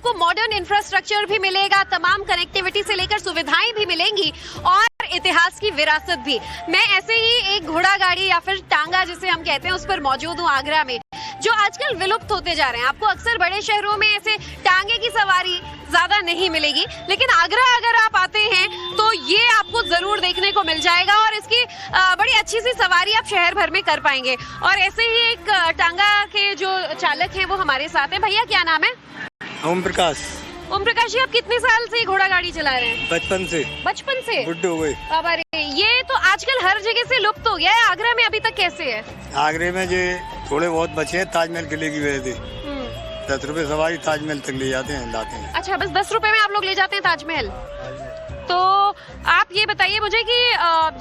आपको modern infrastructure भी मिलेगा, तमाम कनेक्टिविटी से लेकर सुविधाएं भी मिलेंगी और इतिहास की विरासत भी। मैं ऐसे ही एक घोड़ा गाड़ी या फिर टांगा जिसे हम कहते हैं उस पर मौजूद हूँ आगरा में, जो आजकल विलुप्त होते जा रहे हैं। आपको अक्सर बड़े शहरों में ऐसे टांगे की सवारी ज्यादा नहीं मिलेगी, लेकिन आगरा अगर आप आते हैं तो ये आपको जरूर देखने को मिल जाएगा और इसकी बड़ी अच्छी सी सवारी आप शहर भर में कर पाएंगे। और ऐसे ही एक टांगा के जो चालक हैं वो हमारे साथ हैं। भैया क्या नाम है? ओम प्रकाश। ओम प्रकाश जी, आप कितने साल से घोड़ा गाड़ी चला रहे हैं? बचपन से। बचपन से? बुड्ढे हो गए। बाबा रे, ये तो आजकल हर जगह से लुप्त हो गया है। आगरा में अभी तक कैसे है? आगरे में जो थोड़े बहुत बचे हैं ताजमहल किले की वजह से 10 रुपए सवारी ताजमहल तक ले जाते हैं, लाते हैं। अच्छा, बस 10 रुपए में आप लोग ले जाते हैं ताजमहल? तो आप ये बताइए मुझे कि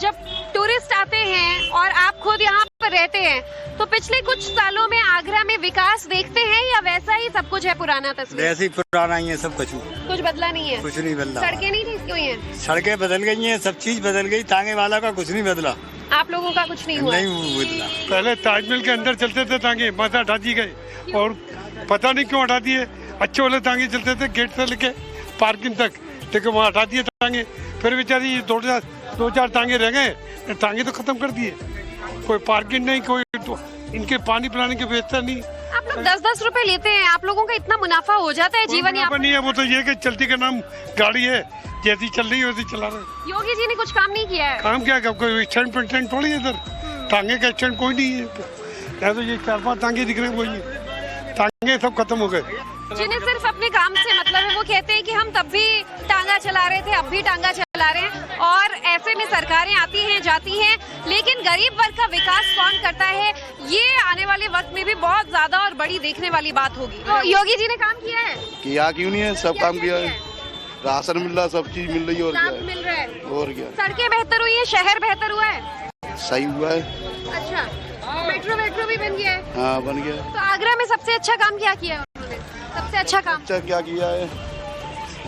जब टूरिस्ट आते हैं और आप खुद यहाँ पर रहते हैं तो पिछले कुछ सालों में आगरा में विकास देखते हैं या वैसा ही सब कुछ है पुराना तस्वीर? वैसे ही पुराना ही है सब कुछ बदला नहीं है? कुछ नहीं बदला। सड़कें नहीं ठीक हुई हैं? सड़कें बदल गई हैं, सब चीज बदल गई, टांगे वाला का कुछ नहीं बदला। आप लोगों का कुछ नहीं हुआ? नहीं बदला। पहले ताजमहल के अंदर चलते थे टांगे, मजा हटा दी गए और पता नहीं क्यों हटा दिए। अच्छे वाले टांगे चलते थे गेट से लेके पार्किंग तक, लेकिन वहाँ हटा दिए टांगे। फिर बेचारी दो चार टांगे रह गए, टांगे तो खत्म कर दिए। कोई पार्किंग नहीं, कोई इनके पानी पिलाने की व्यवस्था नहीं। आप लोग 10-10 रुपए लेते हैं, आप लोगों का इतना मुनाफा हो जाता है जीवन यापन? नहीं है, वो तो ये कि चलती का नाम गाड़ी है, जैसी चल रही है वैसी चला रहे। योगी जी ने कुछ काम नहीं किया है? काम क्या, कोई स्टैंड पर स्टैंड थोड़ी है इधर, टांगे का स्टैंड कोई नहीं है। तो ये 4-5 टांगे दिख रहे हैं, वही टांगे सब खत्म हो गए। जिन्हें सिर्फ अपने काम से मतलब है वो कहते हैं कि हम तब भी टांगा चला रहे थे, अब भी टांगा चला रहे हैं। और ऐसे में सरकारें आती हैं जाती हैं, लेकिन गरीब वर्ग का विकास कौन करता है, ये आने वाले वक्त में भी बहुत ज्यादा और बड़ी देखने वाली बात होगी। तो योगी जी ने काम किया है? किया क्यों नहीं है, सब काम किया है। राशन मिल रहा, सब चीज मिल रही है, और क्या मिल रहा है, और क्या। सड़कें बेहतर हुई है, शहर बेहतर हुआ है? सही हुआ है। अच्छा, मेट्रो भी बन गया है? हाँ बन गया। तो आगरा में सबसे अच्छा काम क्या किया उन्होंने? सबसे अच्छा काम अच्छा क्या किया है,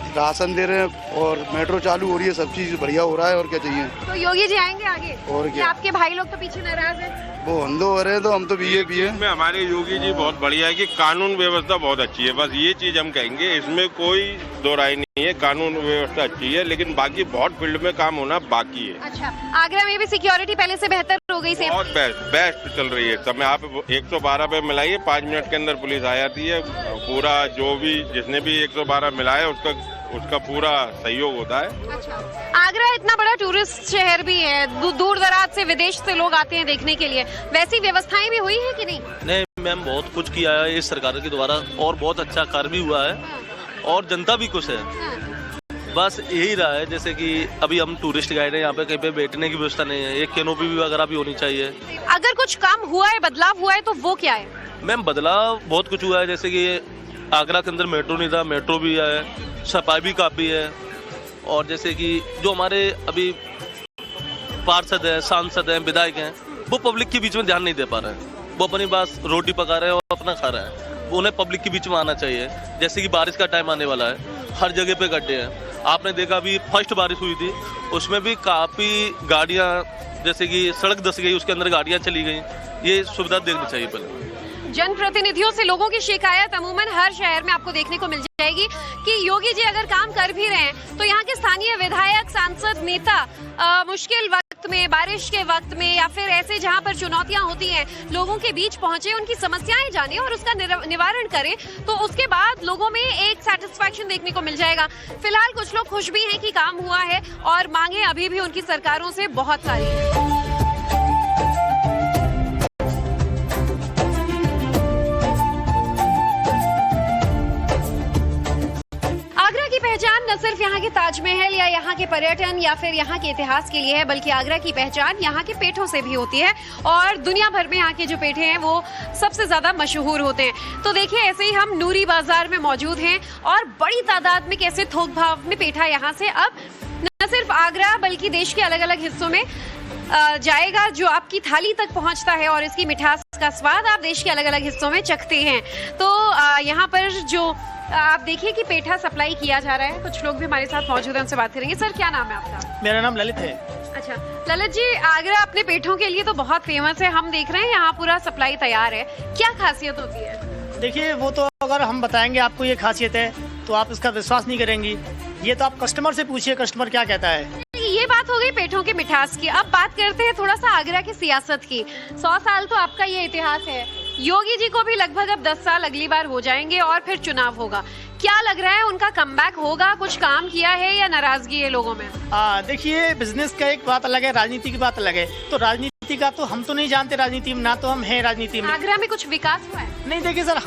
राशन दे रहे हैं और मेट्रो चालू हो रही है, सब चीज बढ़िया हो रहा है, और क्या चाहिए। तो योगी जी आएंगे आगे? और क्या। आपके भाई लोग तो पीछे नाराज है? वो अंधो हो रहे हैं, तो हम तो बीजेपी है। इसमें हमारे योगी जी बहुत बढ़िया है कि कानून व्यवस्था बहुत अच्छी है, बस ये चीज हम कहेंगे, इसमें कोई दो राय नहीं है। कानून व्यवस्था अच्छी है, लेकिन बाकी बहुत फील्ड में काम होना बाकी है। अच्छा, आगरा में भी सिक्योरिटी पहले से बेहतर हो गई? बहुत बेस्ट चल रही है समय। आप 112 पे मिलाइए, 5 मिनट के अंदर पुलिस आ जाती है। पूरा जो भी जिसने भी 112 मिलाया उसका पूरा सहयोग होता है। अच्छा, आगरा इतना बड़ा टूरिस्ट शहर भी है, दूर दराज से विदेश से लोग आते हैं देखने के लिए, वैसी व्यवस्थाएं भी हुई है कि नहीं? नहीं मैम, बहुत कुछ किया है इस सरकार के द्वारा और बहुत अच्छा कार्य भी हुआ है और जनता भी खुश है। बस यही रहा है, जैसे कि अभी हम टूरिस्ट गाइड हैं, यहाँ पे कहीं पे बैठने की व्यवस्था नहीं है, एक कैनोपी भी वगैरह भी होनी चाहिए। अगर कुछ काम हुआ है, बदलाव हुआ है, तो वो क्या है? मैम बदलाव बहुत कुछ हुआ है, जैसे कि आगरा के अंदर मेट्रो नहीं था, मेट्रो भी है, सफाई भी काफ़ी है। और जैसे कि जो हमारे अभी पार्षद हैं, सांसद हैं, विधायक हैं, वो पब्लिक के बीच में ध्यान नहीं दे पा रहे हैं। वो अपनी बस रोटी पका रहे हैं और अपना खा रहे हैं। उन्हें पब्लिक के बीच में आना चाहिए। जैसे कि बारिश का टाइम आने वाला है, हर जगह पे गड्ढे हैं। आपने देखा अभी फर्स्ट बारिश हुई थी, उसमें भी काफ़ी गाड़ियाँ, जैसे कि सड़क धंस गई, उसके अंदर गाड़ियाँ चली गई। ये सुविधा देखनी चाहिए पहले। जनप्रतिनिधियों से लोगों की शिकायत अमूमन हर शहर में आपको देखने को मिल जाएगी कि योगी जी अगर काम कर भी रहे हैं तो यहाँ के स्थानीय विधायक, सांसद, नेता मुश्किल वक्त में, बारिश के वक्त में या फिर ऐसे जहाँ पर चुनौतियाँ होती हैं, लोगों के बीच पहुंचे, उनकी समस्याएं जाने और उसका निवारण करें, तो उसके बाद लोगों में एक सेटिस्फैक्शन देखने को मिल जाएगा। फिलहाल कुछ लोग खुश भी हैं कि काम हुआ है और मांगे अभी भी उनकी सरकारों से बहुत सारी हैं। पहचान न सिर्फ यहाँ के ताजमहल या यहाँ के पर्यटन या फिर यहाँ के इतिहास के लिए है, बल्कि आगरा की पहचान यहाँ के पेठों से भी होती है और दुनिया भर में यहाँ के जो पेठे हैं वो सबसे ज्यादा मशहूर होते हैं। तो देखिए, ऐसे ही हम नूरी बाजार में मौजूद हैं और बड़ी तादाद में कैसे थोक भाव में पेठा यहाँ से अब न सिर्फ आगरा बल्कि देश के अलग अलग हिस्सों में जाएगा, जो आपकी थाली तक पहुंचता है और इसकी मिठास का स्वाद आप देश के अलग अलग हिस्सों में चखते हैं। तो यहाँ पर जो आप देखिए कि पेठा सप्लाई किया जा रहा है। कुछ लोग भी हमारे साथ मौजूद हैं, उनसे बात करेंगे। सर, क्या नाम है आपका? मेरा नाम ललित है। अच्छा ललित जी, आगरा अपने पेठों के लिए तो बहुत फेमस है, हम देख रहे हैं यहाँ पूरा सप्लाई तैयार है, क्या खासियत होती है? देखिए, वो तो अगर हम बताएंगे आपको ये खासियत है तो आप इसका विश्वास नहीं करेंगी। ये तो आप कस्टमर से पूछिए, कस्टमर क्या कहता है। ये बात हो गई पेठों की मिठास की। अब बात करते हैं थोड़ा सा आगरा की सियासत की। 100 साल तो आपका ये इतिहास है। योगी जी को भी लगभग अब 10 साल अगली बार हो जाएंगे और फिर चुनाव होगा। क्या लग रहा है, उनका कमबैक होगा? कुछ काम किया है या नाराजगी है लोगों में? देखिए, बिजनेस का एक बात अलग है, राजनीति की बात अलग है। तो राजनीति का तो हम तो नहीं जानते, राजनीति में ना तो हम हैं राजनीति में। आगरा में कुछ विकास हुआ है? नहीं, देखिए सर,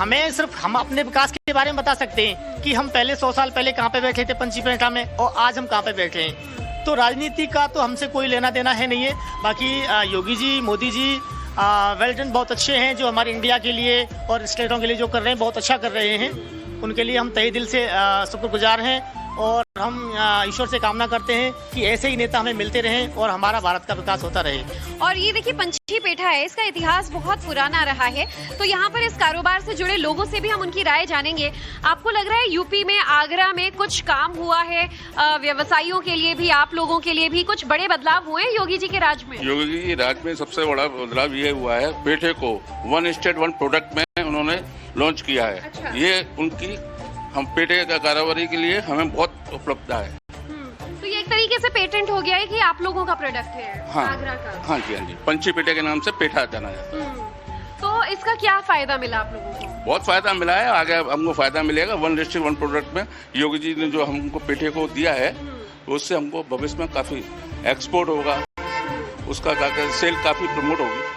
हम अपने विकास के बारे में बता सकते हैं कि हम पहले 100 साल पहले कहाँ पे बैठे थे पंचीपेठा में, और आज हम कहाँ पे बैठे हैं। तो राजनीति का तो हमसे कोई लेना देना है नहीं है। बाकी योगी जी, मोदी जी वेल डन, बहुत अच्छे हैं, जो हमारे इंडिया के लिए और स्टेटों के लिए जो कर रहे हैं बहुत अच्छा कर रहे हैं। उनके लिए हम तहे दिल से शुक्रगुजार हैं और हम ईश्वर से कामना करते हैं कि ऐसे ही नेता हमें मिलते रहें और हमारा भारत का विकास होता रहे। और ये देखिए, पंचीपेठा है, इसका इतिहास बहुत पुराना रहा है। तो यहाँ पर इस कारोबार से जुड़े लोगों से भी हम उनकी राय जानेंगे। आपको लग रहा है यूपी में, आगरा में कुछ काम हुआ है? व्यवसायियों के लिए भी, आप लोगों के लिए भी कुछ बड़े बदलाव हुए योगी जी के राज में? योगी जी के राज में सबसे बड़ा बदलाव ये हुआ है, पेठे को 1 स्टेट 1 प्रोडक्ट में उन्होंने लॉन्च किया है। अच्छा। ये उनकी हम पेठे का कारोबारी के लिए हमें बहुत उपलब्धता है। तो ये एक तरीके से पेटेंट हो गया है कि आप लोगों का प्रोडक्ट है। हाँ, आगरा का। हाँ जी, हाँ जी, पंची पेठे के नाम से पेठा जाना जाता है। तो इसका क्या फायदा मिला आप लोगों को? बहुत फायदा मिला है, आगे हमको फायदा मिलेगा। 1 डिस्ट्रिक्ट 1 प्रोडक्ट में योगी जी ने जो हमको पेठे को दिया है, उससे हमको भविष्य में काफी एक्सपोर्ट होगा, उसका सेल काफी प्रमोट होगी।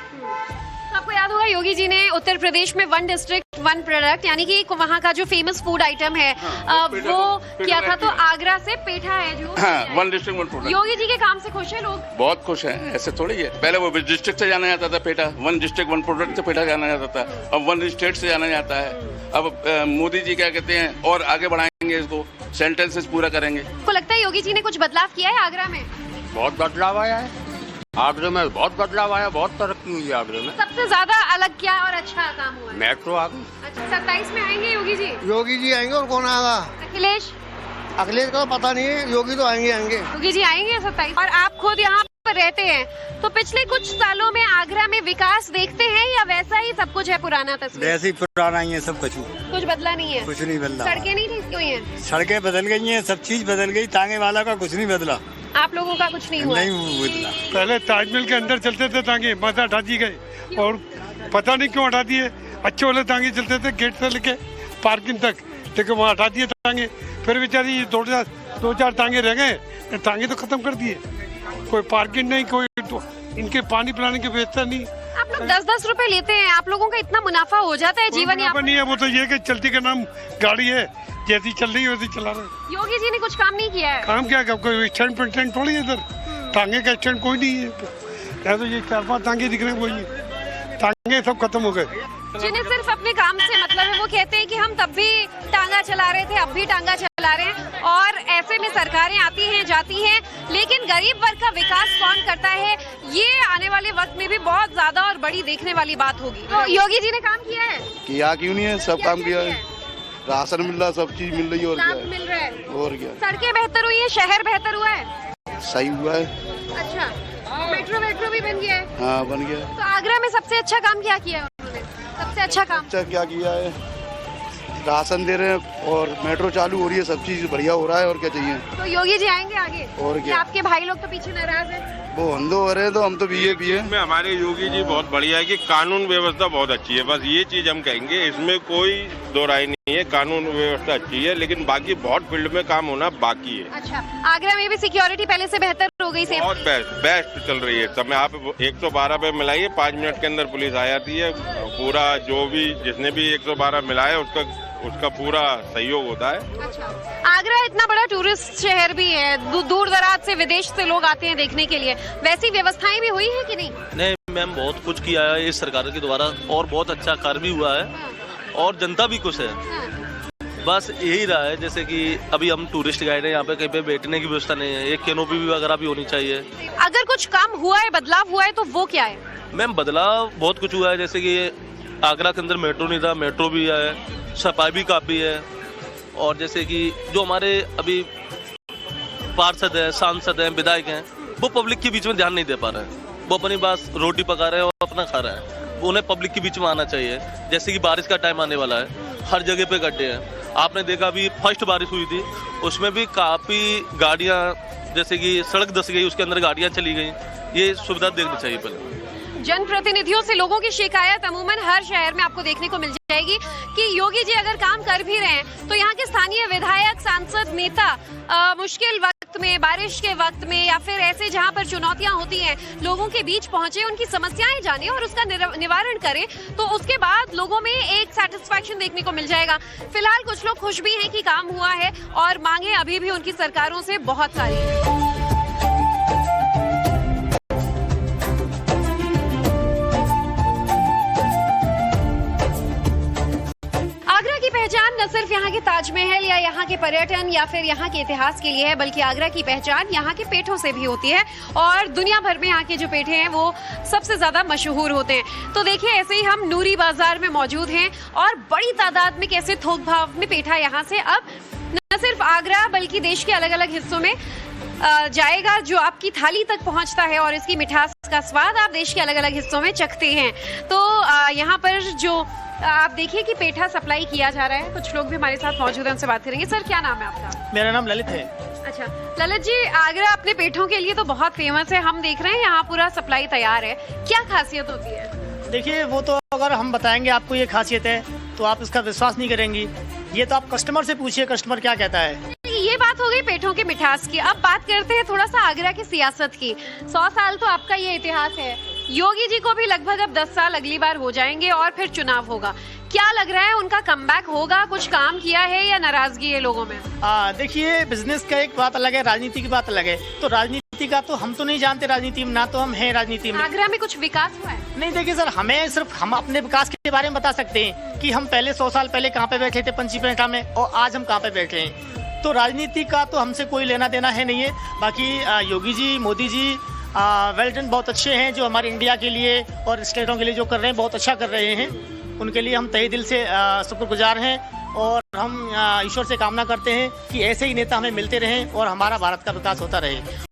आपको याद होगा, योगी जी ने उत्तर प्रदेश में 1 डिस्ट्रिक्ट 1 प्रोडक्ट, यानी कि वहाँ का जो फेमस फूड आइटम है वो क्या था? तो आगरा से पेठा है जो 1 डिस्ट्रिक्ट 1 प्रोडक्ट। योगी जी के काम से खुश है लोग? बहुत खुश हैं, ऐसे थोड़ी है। पहले वो डिस्ट्रिक्ट से जाना जाता था पेठा, 1 डिस्ट्रिक्ट 1 प्रोडक्ट से पेठा जाना जाता था, अब 1 स्टेट से जाना जाता है। अब मोदी जी क्या कहते हैं, और आगे बढ़ाएंगे इसको, सेंटेंसेस पूरा करेंगे। आपको लगता है योगी जी ने कुछ बदलाव किया है आगरा में? बहुत बदलाव आया है आगरे में, बहुत बदलाव आया, बहुत तरक्की हुई है आगरे में। सबसे ज्यादा अलग क्या और अच्छा काम हुआ है? मेट्रो आ गई। अच्छा, 27 में आएंगे योगी जी? योगी जी आएंगे, और कौन आएगा? अखिलेश? अखिलेश का पता नहीं है, योगी तो आएंगे। योगी जी आएंगे 27। और आप खुद यहाँ पर रहते हैं, तो पिछले कुछ सालों में आगरा में विकास देखते हैं या वैसा ही सब कुछ है, पुराना तस्वीर? वैसे ही पुराना ही है सब कुछ बदला नहीं है? कुछ नहीं बदला। सड़कें नहीं ठीक हुई हैं? सड़कें बदल गई हैं, सब चीज बदल गई, तांगे वाला का कुछ नहीं बदला। आप लोगों का कुछ नहीं हुआ? नहीं बदला। पहले ताजमहल के अंदर चलते थे तांगे, बस हटा दी गए, और पता नहीं क्यों हटा दिए। अच्छे वाले तांगे चलते थे गेट से लेके पार्किंग तक, लेकिन वहाँ हटा दिए तांगे। फिर बेचारी 2-4 तांगे रह गए, तांगे तो खत्म कर दिए। कोई पार्किंग नहीं, कोई इनके पानी पिलाने की व्यवस्था नहीं। आप लोग 10-10 रुपए लेते हैं, आप लोगों का इतना मुनाफा हो जाता है जीवन यापन? नहीं है, वो तो ये कि चलती का नाम गाड़ी है, जैसी चल रही है वैसी चला रहे। योगी जी ने कुछ काम नहीं किया है? काम क्या, कोई स्टैंड पे स्टैंड थोड़ी है इधर, तांगे का स्टैंड कोई नहीं है। या तो ये 4-5 तांगे दिख रहे हैं, वही तांगे सब खत्म हो गए। जिन्हें सिर्फ अपने काम से मतलब है, वो कहते हैं कि हम तब भी टांगा चला रहे थे, अब भी टांगा चला रहे हैं, और ऐसे में सरकारें आती हैं जाती हैं, लेकिन गरीब वर्ग का विकास कौन करता है, ये आने वाले वक्त में भी बहुत ज्यादा और बड़ी देखने वाली बात होगी। तो योगी जी ने काम किया है? किया क्यों नहीं है, सब काम किया है। राशन मिल रहा, सब चीज मिल रही है, और क्या है? मिल रहा है, और क्या। सड़कें बेहतर हुई है, शहर बेहतर हुआ है? सही हुआ है। अच्छा, मेट्रो भी बन गया है? हाँ, बन गया। तो आगरा में सबसे अच्छा काम क्या किया है उन्होंने? सबसे अच्छा काम क्या किया है? राशन दे रहे हैं और मेट्रो चालू हो रही है, सब चीज बढ़िया हो रहा है, और क्या चाहिए। तो योगी जी आएंगे आगे? और क्या। आपके भाई लोग तो पीछे नाराज हैं? वो अंधो हो रहे हैं, तो हम तो बीजेपी है। इसमें हमारे योगी जी बहुत बढ़िया है कि कानून व्यवस्था बहुत अच्छी है, बस ये चीज हम कहेंगे, इसमें कोई दो राय नहीं है। कानून व्यवस्था अच्छी है, लेकिन बाकी बहुत फील्ड में काम होना बाकी है। अच्छा, आगरा में भी सिक्योरिटी पहले से बेहतर हो गई? बहुत बेस्ट चल रही है समय। आप 112 पे मिलाइए, 5 मिनट के अंदर पुलिस आ जाती है। पूरा जो भी जिसने भी 112 मिलाया उसका पूरा सहयोग होता है। अच्छा, आगरा इतना बड़ा टूरिस्ट शहर भी है, दूर दराज से विदेश से लोग आते हैं देखने के लिए, वैसी व्यवस्थाएं भी हुई है कि नहीं? नहीं मैम, बहुत कुछ किया है इस सरकार के द्वारा, और बहुत अच्छा कार्य भी हुआ है, और जनता भी खुश है। बस यही रहा है, जैसे कि अभी हम टूरिस्ट गाइड है, यहाँ पे कहीं पे बैठने की व्यवस्था नहीं है, एक कैनोपी भी वगैरह भी होनी चाहिए। अगर कुछ काम हुआ है, बदलाव हुआ है, तो वो क्या है? मैम, बदलाव बहुत कुछ हुआ है, जैसे कि आगरा के अंदर मेट्रो नहीं था, मेट्रो भी है, सफाई भी काफ़ी है, और जैसे कि जो हमारे अभी पार्षद हैं, सांसद हैं, विधायक हैं, वो पब्लिक के बीच में ध्यान नहीं दे पा रहे हैं। वो अपनी बात रोटी पका रहे हैं और अपना खा रहे हैं। उन्हें पब्लिक के बीच में आना चाहिए। जैसे कि बारिश का टाइम आने वाला है, हर जगह पे गड्ढे हैं, आपने देखा अभी फर्स्ट बारिश हुई थी, उसमें भी काफ़ी गाड़ियाँ, जैसे कि सड़क धंस गई, उसके अंदर गाड़ियाँ चली गई। ये सुविधा देखनी चाहिए पहले। जनप्रतिनिधियों से लोगों की शिकायत अमूमन हर शहर में आपको देखने को मिल जाएगी कि योगी जी अगर काम कर भी रहे हैं तो यहाँ के स्थानीय विधायक, सांसद, नेता मुश्किल वक्त में, बारिश के वक्त में या फिर ऐसे जहाँ पर चुनौतियां होती हैं, लोगों के बीच पहुंचे, उनकी समस्याएं जाने और उसका निवारण करें, तो उसके बाद लोगों में एक सेटिस्फैक्शन देखने को मिल जाएगा। फिलहाल कुछ लोग खुश भी हैं कि काम हुआ है और मांगे अभी भी उनकी सरकारों से बहुत सारी हैं। आगरा की पहचान न सिर्फ यहाँ के ताजमहल या यहाँ के पर्यटन या फिर यहाँ के इतिहास के लिए है, बल्कि आगरा की पहचान यहाँ के पेठों से भी होती है और दुनिया भर में यहाँ के जो पेठे हैं वो सबसे ज्यादा मशहूर होते हैं। तो देखिए, ऐसे ही हम नूरी बाजार में मौजूद हैं और बड़ी तादाद में कैसे थोक भाव में पेठा यहाँ से अब न सिर्फ आगरा बल्कि देश के अलग अलग हिस्सों में जाएगा, जो आपकी थाली तक पहुंचता है और इसकी मिठास का स्वाद आप देश के अलग अलग हिस्सों में चखते हैं। तो यहाँ पर जो आप देखिए कि पेठा सप्लाई किया जा रहा है, कुछ लोग भी हमारे साथ मौजूद हैं, उनसे बात करेंगे। सर, क्या नाम है आपका? मेरा नाम ललित है। अच्छा ललित जी, आगरा अपने पेठों के लिए तो बहुत फेमस है, हम देख रहे हैं यहाँ पूरा सप्लाई तैयार है, क्या खासियत होती है? देखिए, वो तो अगर हम बताएंगे आपको ये खासियत है तो आप इसका विश्वास नहीं करेंगी। ये तो आप कस्टमर से पूछिए, कस्टमर क्या कहता है। ये बात हो गई पेठों के मिठास की। अब बात करते हैं थोड़ा सा आगरा की सियासत की। 100 साल तो आपका ये इतिहास है, योगी जी को भी लगभग अब 10 साल अगली बार हो जाएंगे और फिर चुनाव होगा। क्या लग रहा है, उनका कमबैक होगा? कुछ काम किया है या नाराजगी है लोगों में? देखिए, बिजनेस का एक बात अलग है, राजनीति की बात अलग है। तो राजनीति का तो हम तो नहीं जानते, राजनीति में ना तो हम हैं राजनीति में। आगरा में कुछ विकास हुआ है? नहीं, देखिए सर, हम अपने विकास के बारे में बता सकते हैं कि हम पहले 100 साल पहले कहाँ पे बैठे थे, पंचीपेठा में, और आज हम कहाँ पे बैठे हैं। तो राजनीति का तो हमसे कोई लेना देना है नहीं है। बाकी योगी जी, मोदी जी वेल डन, बहुत अच्छे हैं, जो हमारे इंडिया के लिए और स्टेटों के लिए जो कर रहे हैं बहुत अच्छा कर रहे हैं। उनके लिए हम तहे दिल से शुक्रगुजार हैं और हम ईश्वर से कामना करते हैं कि ऐसे ही नेता हमें मिलते रहें और हमारा भारत का विकास होता रहे।